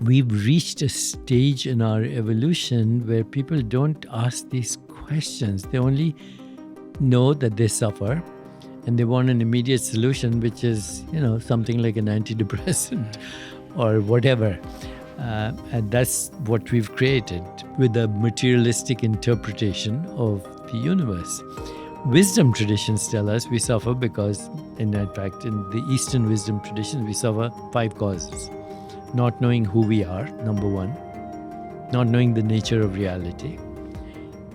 we've reached a stage in our evolution where people don't ask these questions. They only know that they suffer and they want an immediate solution, which is, something like an antidepressant or whatever. And that's what we've created with a materialistic interpretation of the universe. Wisdom traditions tell us we suffer because, in fact, in the Eastern wisdom traditions, we suffer 5 causes. Not knowing who we are, number 1. Not knowing the nature of reality.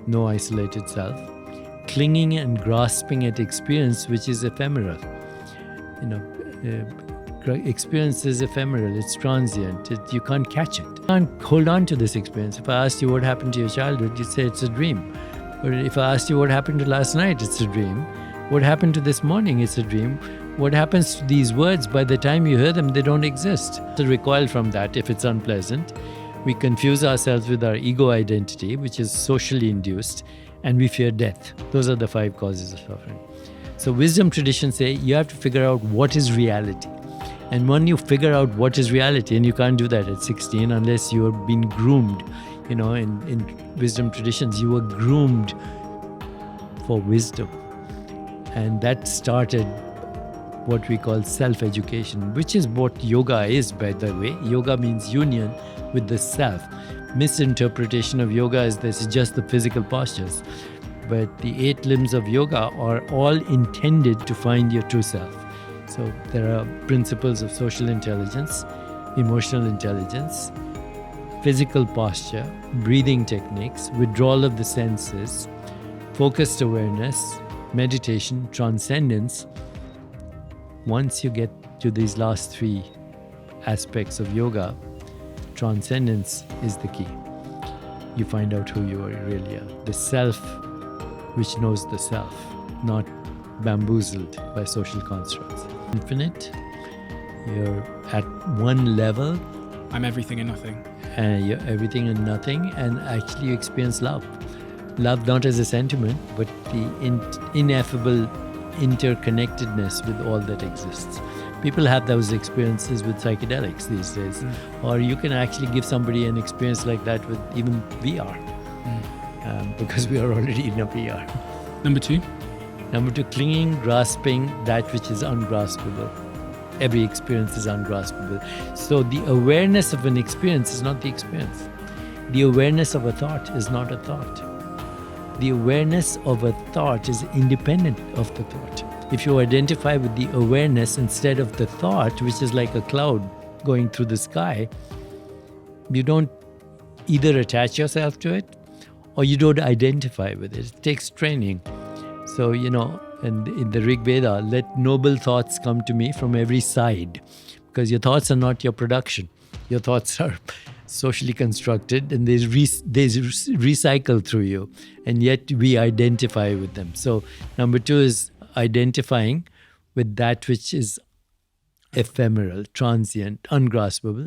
No isolated self. Clinging and grasping at experience, which is ephemeral. Experience is ephemeral, it's transient, you can't catch it. You can't hold on to this experience. If I asked you what happened to your childhood, you'd say it's a dream. Or if I asked you what happened to last night, it's a dream. What happened to this morning, it's a dream. What happens to these words, by the time you hear them, they don't exist. To recoil from that if it's unpleasant, we confuse ourselves with our ego identity, which is socially induced, and we fear death. Those are the 5 causes of suffering. So wisdom traditions say you have to figure out what is reality. And when you figure out what is reality, and you can't do that at 16 unless you have been groomed, in wisdom traditions, you were groomed for wisdom. And that started what we call self-education, which is what yoga is, by the way. Yoga means union with the self. Misinterpretation of yoga is this is just the physical postures. But the 8 limbs of yoga are all intended to find your true self. So there are principles of social intelligence, emotional intelligence, physical posture, breathing techniques, withdrawal of the senses, focused awareness, meditation, transcendence. Once you get to these last 3 aspects of yoga, transcendence is the key. You find out who you really are. The self which knows the self, not bamboozled by social constructs. Infinite, you're at one level. I'm everything and nothing. You're everything and nothing, and actually you experience love. Love not as a sentiment, but the ineffable interconnectedness with all that exists. People have those experiences with psychedelics these days. Or you can actually give somebody an experience like that with even VR. Because we are already in a VR. Number 2? Number 2, clinging, grasping that which is ungraspable. Every experience is ungraspable. So the awareness of an experience is not the experience. The awareness of a thought is not a thought. The awareness of a thought is independent of the thought. If you identify with the awareness instead of the thought, which is like a cloud going through the sky, you don't either attach yourself to it or you don't identify with it. It takes training. So, and in the Rig Veda, let noble thoughts come to me from every side, because your thoughts are not your production. Your thoughts are socially constructed and they recycle through you, and yet we identify with them. So number 2 is identifying with that which is ephemeral, transient, ungraspable.